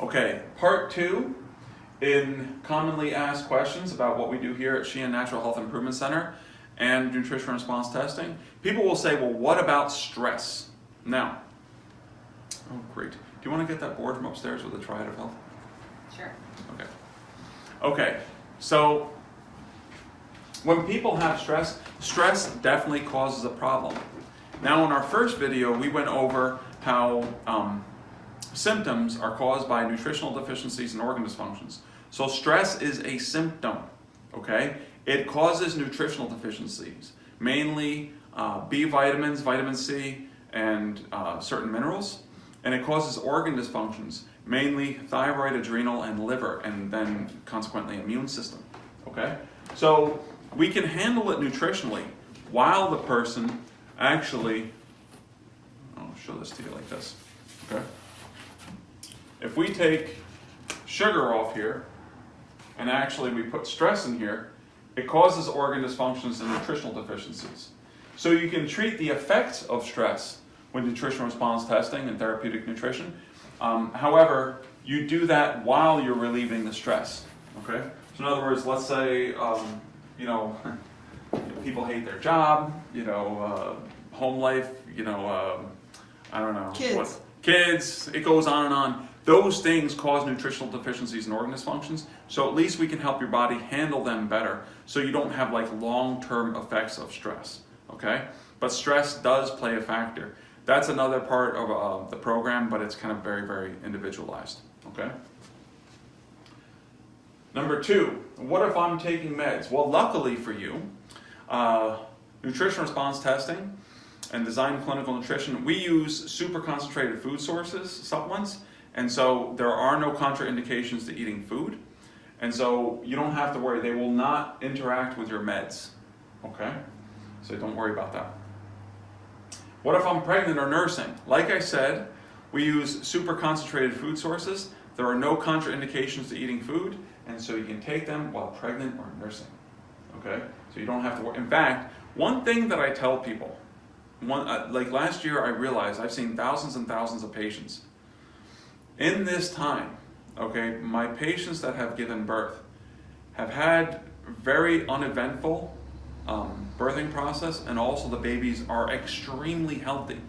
Okay, part 2 in commonly asked questions about what we do here at Sheehan Natural Health Improvement Center and nutrition response testing. People will say, well, what about stress? Now, oh great. Do you want to get that board from upstairs with the triad of health? Sure. Okay. Okay, so when people have stress, stress definitely causes a problem. Now in our first video, we went over how symptoms are caused by nutritional deficiencies and organ dysfunctions. So stress is a symptom, okay? It causes nutritional deficiencies, mainly B vitamins, vitamin C, and certain minerals. And it causes organ dysfunctions, mainly thyroid, adrenal, and liver, and then consequently immune system, okay? So we can handle it nutritionally while the person actually, I'll show this to you like this, okay? If we take sugar off here, and actually we put stress in here, it causes organ dysfunctions and nutritional deficiencies. So you can treat the effects of stress with nutrition response testing and therapeutic nutrition. However, you do that while you're relieving the stress, okay? So in other words, let's say, people hate their job, home life, I don't know. Kids. Kids, it goes on and on. Those things cause nutritional deficiencies and organ dysfunctions, so at least we can help your body handle them better so you don't have like long-term effects of stress, okay? But stress does play a factor. That's another part of the program, but it's kind of very, very individualized, okay? Number 2, what if I'm taking meds? Well, luckily for you, nutrition response testing and design clinical nutrition, we use super concentrated food sources, supplements, and so there are no contraindications to eating food, and so you don't have to worry. They will not interact with your meds, okay? So don't worry about that. What if I'm pregnant or nursing? Like I said, we use super concentrated food sources. There are no contraindications to eating food, and so you can take them while pregnant or nursing, okay? So you don't have to worry. In fact, one thing that I tell people, like last year I realized I've seen thousands and thousands of patients. In this time, okay, my patients that have given birth have had very uneventful birthing process, and also the babies are extremely healthy.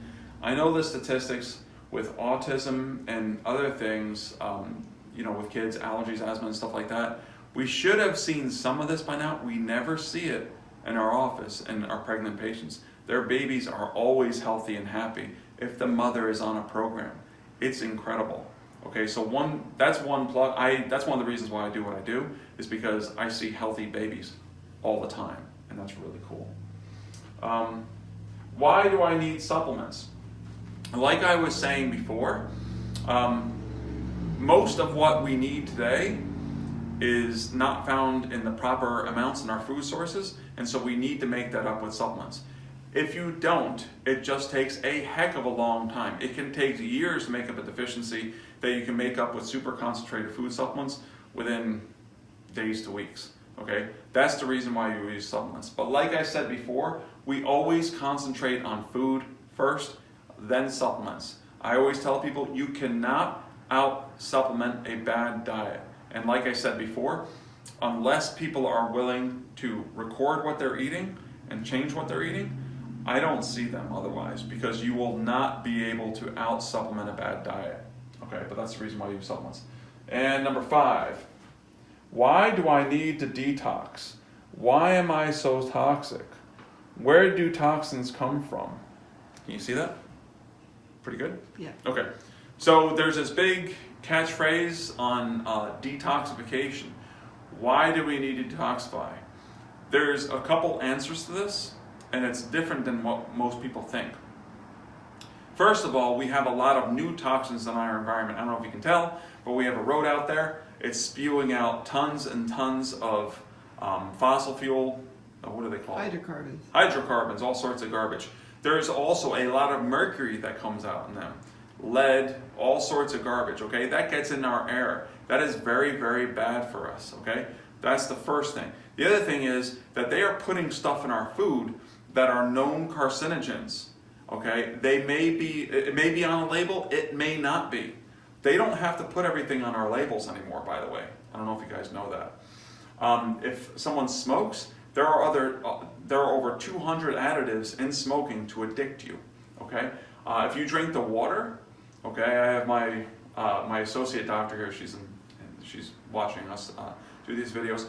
I know the statistics with autism and other things, with kids, allergies, asthma, and stuff like that. We should have seen some of this by now. We never see it in our office in our pregnant patients. Their babies are always healthy and happy if the mother is on a program. It's incredible. Okay, so that's one plug. That's one of the reasons why I do what I do, is because I see healthy babies all the time, and that's really cool. Why do I need supplements? Like I was saying before, most of what we need today is not found in the proper amounts in our food sources, and so we need to make that up with supplements. If you don't, it just takes a heck of a long time. It can take years to make up a deficiency that you can make up with super concentrated food supplements within days to weeks, okay? That's the reason why you use supplements. But like I said before, we always concentrate on food first, then supplements. I always tell people you cannot out-supplement a bad diet. And like I said before, unless people are willing to record what they're eating and change what they're eating, I don't see them otherwise, because you will not be able to out-supplement a bad diet. Okay, but that's the reason why you use supplements. And number 5, why do I need to detox? Why am I so toxic? Where do toxins come from? Can you see that? Pretty good? Yeah. Okay, so there's this big catchphrase on detoxification. Why do we need to detoxify? There's a couple answers to this, and it's different than what most people think. First of all, we have a lot of new toxins in our environment. I don't know if you can tell, but we have a road out there. It's spewing out tons and tons of fossil fuel, what do they call it? Hydrocarbons. Hydrocarbons, all sorts of garbage. There's also a lot of mercury that comes out in them. Lead, all sorts of garbage, okay? That gets in our air. That is very, very bad for us, okay? That's the first thing. The other thing is that they are putting stuff in our food that are known carcinogens, okay? It may be on a label, it may not be. They don't have to put everything on our labels anymore, by the way. I don't know if you guys know that. If someone smokes, there are over 200 additives in smoking to addict you. Okay. If you drink the water, okay, I have my associate doctor here. She's watching us do these videos,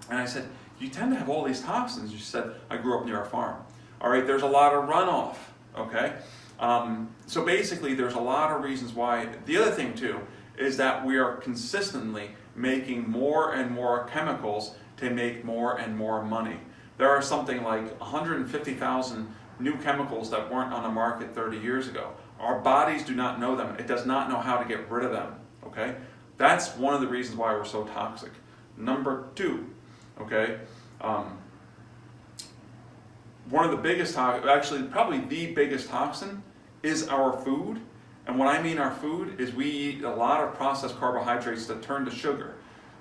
and I said, you tend to have all these toxins. She said, I grew up near a farm. All right, there's a lot of runoff. Okay, so basically, there's a lot of reasons why. The other thing too is that we are consistently making more and more chemicals to make more and more money. There are something like 150,000 new chemicals that weren't on the market 30 years ago. Our bodies do not know them. It does not know how to get rid of them. Okay, that's one of the reasons why we're so toxic. Number two, okay, one of the biggest, actually probably the biggest toxin is our food. And when I mean our food is we eat a lot of processed carbohydrates that turn to sugar.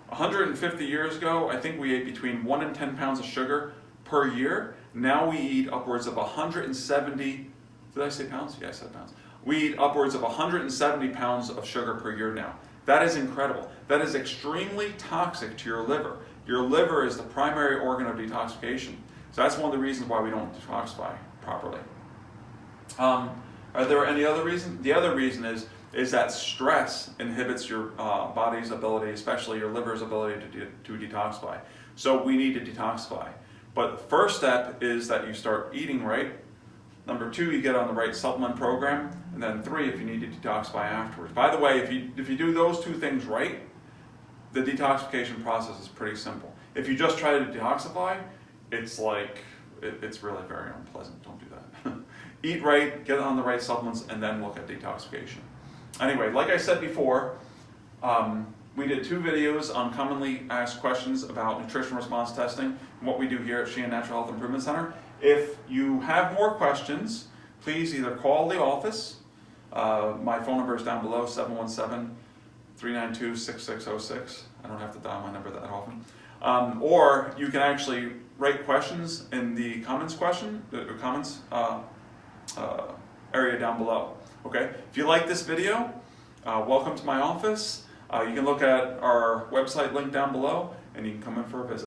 150 years ago, I think we ate between 1 and 10 pounds of sugar per year. Now we eat upwards of 170, did I say pounds? Yeah, I said pounds. We eat upwards of 170 pounds of sugar per year now. That is incredible. That is extremely toxic to your liver. Your liver is the primary organ of detoxification. So that's one of the reasons why we don't detoxify properly. Are there any other reasons? The other reason is that stress inhibits your body's ability, especially your liver's ability to detoxify. So we need to detoxify. But the first step is that you start eating right. Number two, you get on the right supplement program. And then three, if you need to detoxify afterwards. By the way, if you do those two things right, the detoxification process is pretty simple. If you just try to detoxify, it's really very unpleasant. Don't do that. Eat right, get on the right supplements, and then look at detoxification. Anyway, like I said before, we did 2 videos on commonly asked questions about nutrition response testing and what we do here at Sheehan Natural Health Improvement Center. If you have more questions, please either call the office. My phone number is down below, 717-392-6606. I don't have to dial my number that often. Or you can actually write questions in the comments area down below. Okay. If you like this video, welcome to my office. You can look at our website link down below, and you can come in for a visit.